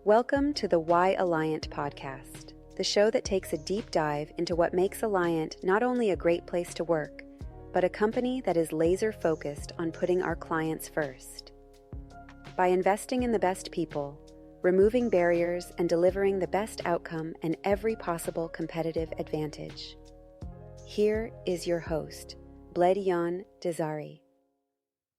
Welcome to the Why Alliant podcast, the show that takes a deep dive into what makes Alliant not only a great place to work, but a company that is laser-focused on putting our clients first. By investing in the best people, removing barriers, and delivering the best outcome and every possible competitive advantage. Here is your host, Bledion Dizdari.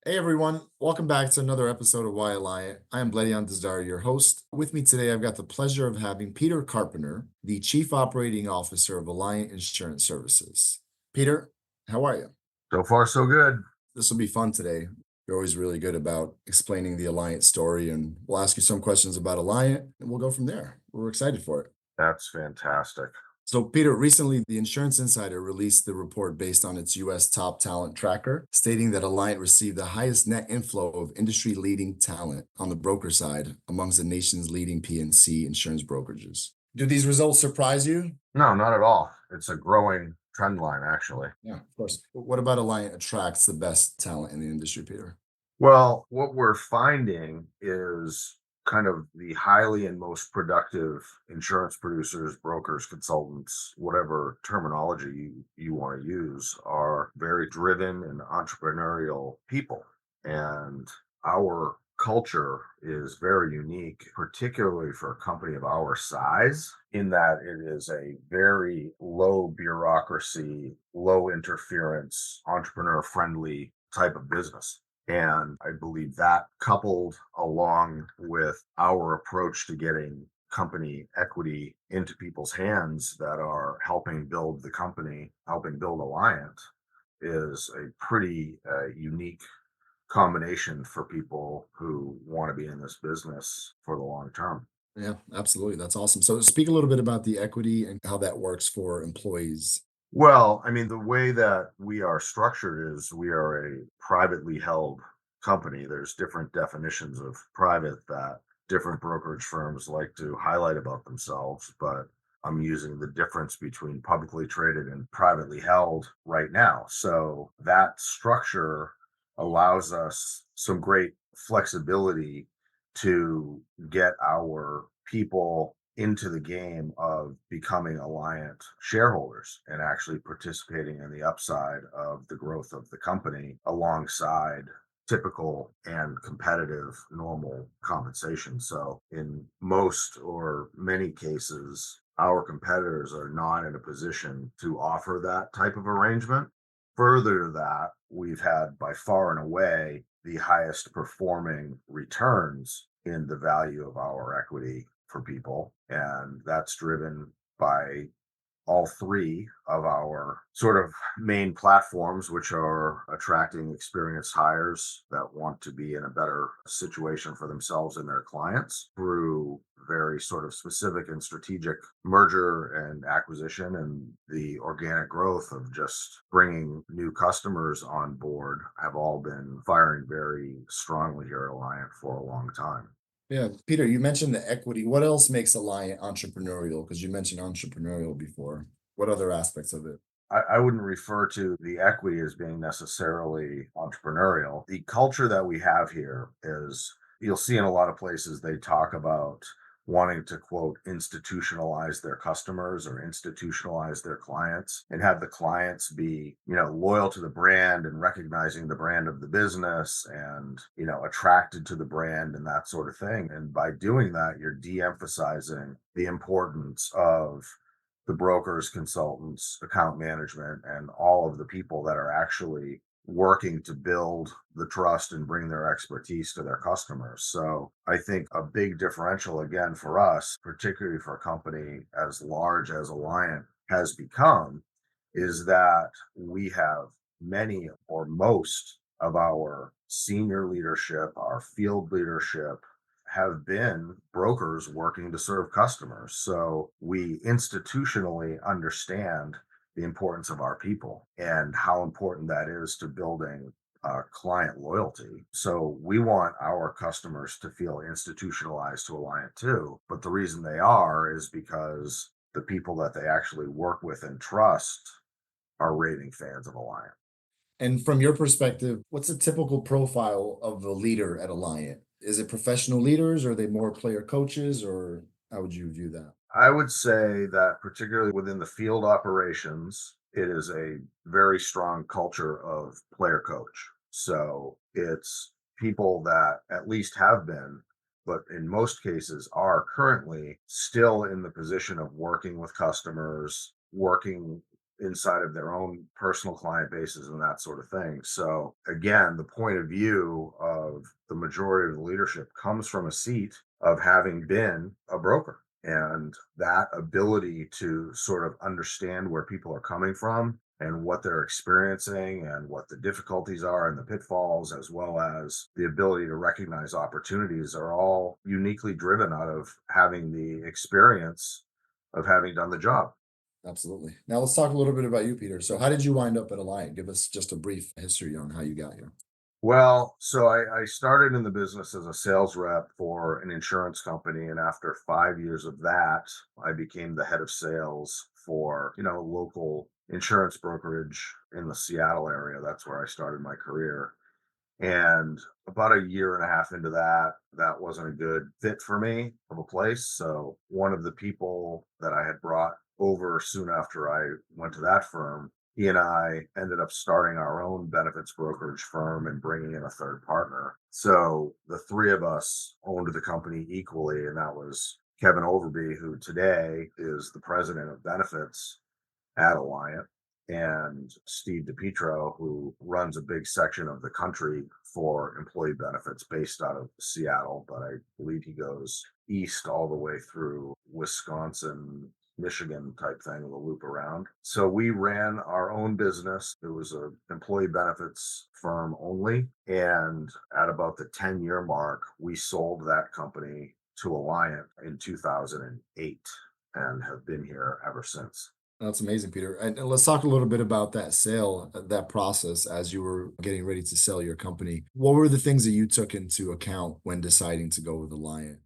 Hey everyone, welcome back to another episode of Why Alliant. I am Bledion Dizdari, your host. With me today, I've got the pleasure of having Peter Carpenter, the Chief Operating Officer of Alliant Insurance Services. Peter, how are you? So far, so good. This will be fun today. You're always really good about explaining the Alliant story, and we'll ask you some questions about Alliant, and we'll go from there. We're excited for it. That's fantastic. So, Peter, recently the Insurance Insider released the report based on its U.S. top talent tracker, stating that Alliant received the highest net inflow of industry-leading talent on the broker side amongst the nation's leading P&C insurance brokerages. Do these results surprise you? No, not at all. It's a growing trend line, actually. Yeah, of course. What about Alliant attracts the best talent in the industry, Peter? Well, what we're finding is kind of the highly and most productive insurance producers, brokers, consultants, whatever terminology you want to use, are very driven and entrepreneurial people. And our culture is very unique, particularly for a company of our size, in that it is a very low bureaucracy, low interference, entrepreneur friendly type of business. And I believe that, coupled along with our approach to getting company equity into people's hands that are helping build the company, helping build Alliant, is a pretty unique combination for people who want to be in this business for the long term. Yeah, absolutely. That's awesome. So speak a little bit about the equity and how that works for employees. Well, I mean, the way that we are structured is we are a privately held company. There's different definitions of private that different brokerage firms like to highlight about themselves, but I'm using the difference between publicly traded and privately held right now. So that structure allows us some great flexibility to get our people into the game of becoming Alliant shareholders and actually participating in the upside of the growth of the company alongside typical and competitive normal compensation. So in most or many cases, our competitors are not in a position to offer that type of arrangement. Further to that, we've had by far and away the highest performing returns in the value of our equity for people. And that's driven by all three of our sort of main platforms, which are attracting experienced hires that want to be in a better situation for themselves and their clients through very sort of specific and strategic merger and acquisition, and the organic growth of just bringing new customers on board have all been firing very strongly here at Alliant for a long time. Yeah, Peter, you mentioned the equity. What else makes Alliant entrepreneurial? Because you mentioned entrepreneurial before. What other aspects of it? I wouldn't refer to the equity as being necessarily entrepreneurial. The culture that we have here is, you'll see in a lot of places, they talk about wanting to, quote, institutionalize their customers or institutionalize their clients and have the clients be, loyal to the brand and recognizing the brand of the business and, attracted to the brand and that sort of thing. And by doing that, you're de-emphasizing the importance of the brokers, consultants, account management, and all of the people that are actually working to build the trust and bring their expertise to their customers. So I think a big differential again for us, particularly for a company as large as Alliant has become, is that we have many or most of our senior leadership, our field leadership, have been brokers working to serve customers. So we institutionally understand the importance of our people and how important that is to building client loyalty. So we want our customers to feel institutionalized to Alliant too. But the reason they are is because the people that they actually work with and trust are raving fans of Alliant. And from your perspective, what's a typical profile of a leader at Alliant? Is it professional leaders? Or are they more player coaches, or how would you view that? I would say that particularly within the field operations, it is a very strong culture of player coach. So it's people that at least have been, but in most cases are currently still in the position of working with customers, working inside of their own personal client bases and that sort of thing. So again, the point of view of the majority of the leadership comes from a seat of having been a broker, and that ability to sort of understand where people are coming from and what they're experiencing and what the difficulties are and the pitfalls, as well as the ability to recognize opportunities, are all uniquely driven out of having the experience of having done the job. Absolutely. Now let's talk a little bit about you, Peter. So how did you wind up at Alliant? Give us just a brief history on how you got here. Well, so I started in the business as a sales rep for an insurance company. And after 5 years of that, I became the head of sales for, a local insurance brokerage in the Seattle area. That's where I started my career. And about a year and a half into that, that wasn't a good fit for me of a place. So one of the people that I had brought over soon after I went to that firm, he and I ended up starting our own benefits brokerage firm and bringing in a third partner. So the three of us owned the company equally, and that was Kevin Overby, who today is the president of benefits at Alliant, and Steve DiPietro, who runs a big section of the country for employee benefits based out of Seattle, but I believe he goes east all the way through Wisconsin, Michigan type thing, the loop around. So we ran our own business. It was a employee benefits firm only. And at about the 10-year mark, we sold that company to Alliant in 2008 and have been here ever since. That's amazing, Peter. And let's talk a little bit about that sale, that process as you were getting ready to sell your company. What were the things that you took into account when deciding to go with Alliant?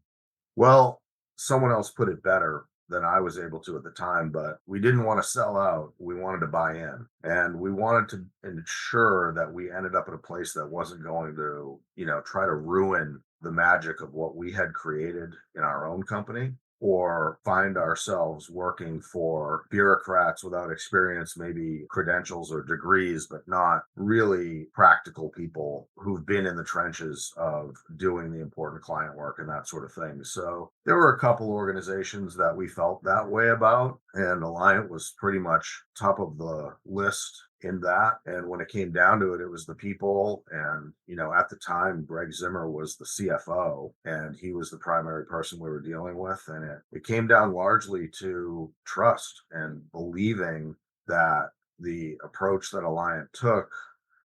Well, someone else put it better than I was able to at the time, but we didn't want to sell out. We wanted to buy in, and we wanted to ensure that we ended up at a place that wasn't going to, try to ruin the magic of what we had created in our own company, or find ourselves working for bureaucrats without experience, maybe credentials or degrees, but not really practical people who've been in the trenches of doing the important client work and that sort of thing. So there were a couple organizations that we felt that way about, and Alliant was pretty much top of the list in that. And when it came down to it, it was the people. And, at the time, Greg Zimmer was the CFO, and he was the primary person we were dealing with. And it came down largely to trust and believing that the approach that Alliant took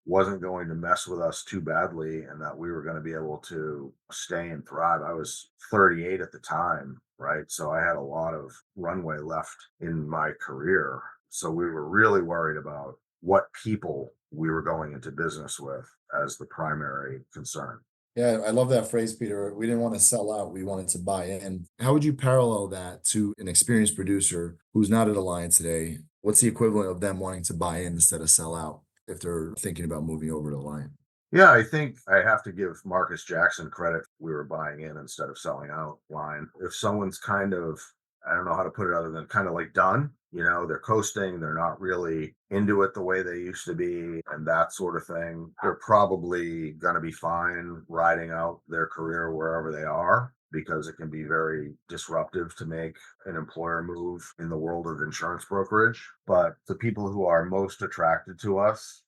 wasn't going to mess with us too badly, and that we were going to be able to stay and thrive. I was 38 at the time, right? So I had a lot of runway left in my career. So we were really worried about what people we were going into business with as the primary concern. Yeah, I love that phrase, Peter. We didn't want to sell out, we wanted to buy in. How would you parallel that to an experienced producer who's not at Alliant today? What's the equivalent of them wanting to buy in instead of sell out if they're thinking about moving over to Alliant? Yeah, I think I have to give Marcus Jackson credit. We were buying in instead of selling out line. If someone's kind of, I don't know how to put it other than kind of like done, they're coasting, they're not really into it the way they used to be, and that sort of thing, they're probably going to be fine riding out their career wherever they are, because it can be very disruptive to make an employer move in the world of insurance brokerage. But the people who are most attracted to us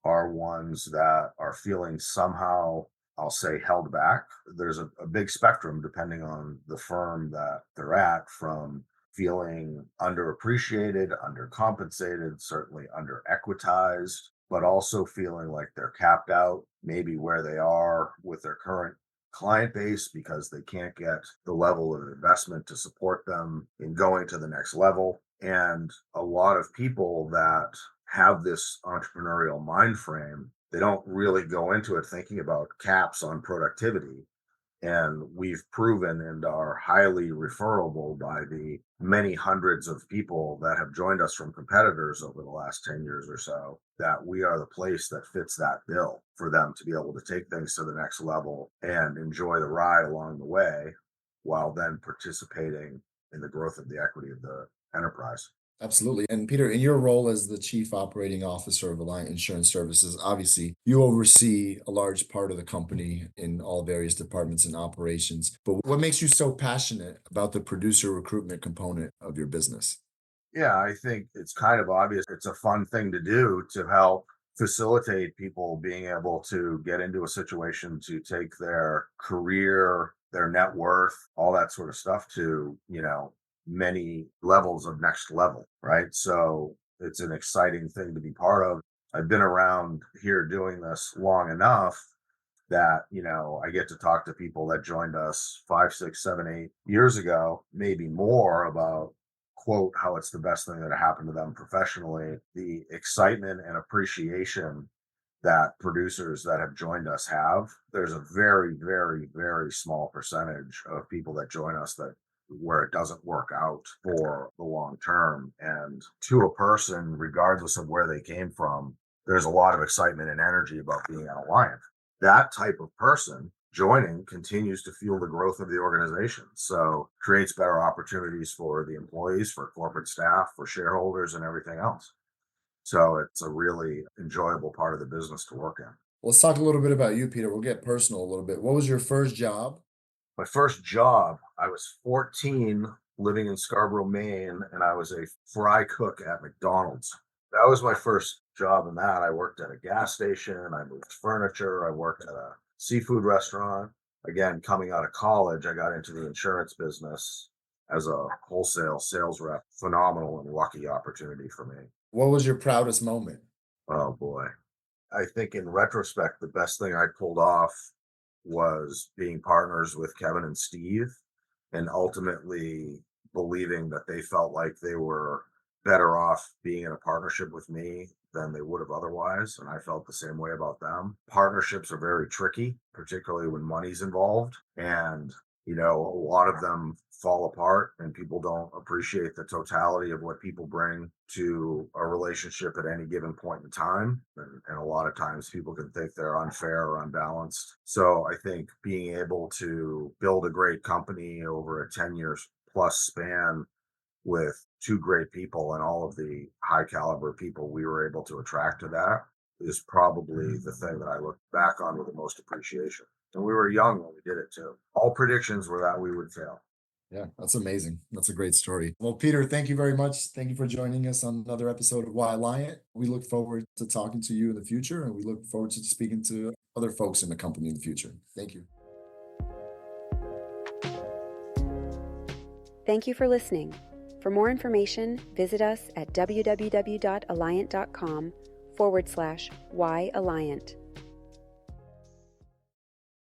are ones that are feeling somehow, I'll say, held back. There's a big spectrum depending on the firm that they're at, from feeling underappreciated, undercompensated, certainly under equitized, but also feeling like they're capped out, maybe where they are with their current client base because they can't get the level of investment to support them in going to the next level. And a lot of people that have this entrepreneurial mind frame, they don't really go into it thinking about caps on productivity. And we've proven and are highly referable by the many hundreds of people that have joined us from competitors over the last 10 years or so, that we are the place that fits that bill for them to be able to take things to the next level and enjoy the ride along the way, while then participating in the growth of the equity of the enterprise. Absolutely. And Peter, in your role as the Chief Operating Officer of Alliant Insurance Services, obviously you oversee a large part of the company in all various departments and operations. But what makes you so passionate about the producer recruitment component of your business? Yeah, I think it's kind of obvious. It's a fun thing to do to help facilitate people being able to get into a situation to take their career, their net worth, all that sort of stuff to, many levels of next level, right? So it's an exciting thing to be part of. I've been around here doing this long enough that, I get to talk to people that joined us 5, 6, 7, 8 years ago, maybe more, about quote how it's the best thing that happened to them professionally. The excitement and appreciation that producers that have joined us have, there's a very, very, very small percentage of people that join us that where it doesn't work out for the long term. And to a person, regardless of where they came from, there's a lot of excitement and energy about being at Alliant. That type of person joining continues to fuel the growth of the organization. So creates better opportunities for the employees, for corporate staff, for shareholders, and everything else. So it's a really enjoyable part of the business to work in. Let's talk a little bit about you, Peter. We'll get personal a little bit. What was your first job? My first job, I was 14, living in Scarborough, Maine, and I was a fry cook at McDonald's. That was my first job in that. I worked at a gas station, I moved furniture, I worked at a seafood restaurant. Again, coming out of college, I got into the insurance business as a wholesale sales rep. Phenomenal and lucky opportunity for me. What was your proudest moment? Oh boy. I think in retrospect, the best thing I pulled off was being partners with Kevin and Steve, and ultimately believing that they felt like they were better off being in a partnership with me than they would have otherwise. And I felt the same way about them. Partnerships are very tricky, particularly when money's involved. And, a lot of them fall apart and people don't appreciate the totality of what people bring to a relationship at any given point in time. And a lot of times people can think they're unfair or unbalanced. So I think being able to build a great company over a 10 years plus span with two great people and all of the high caliber people we were able to attract to that is probably the thing that I look back on with the most appreciation. And we were young when we did it too. All predictions were that we would fail. Yeah, that's amazing. That's a great story. Well, Peter, thank you very much. Thank you for joining us on another episode of Why Alliant. We look forward to talking to you in the future, and we look forward to speaking to other folks in the company in the future. Thank you. Thank you for listening. For more information, visit us at www.alliant.com/Why Alliant.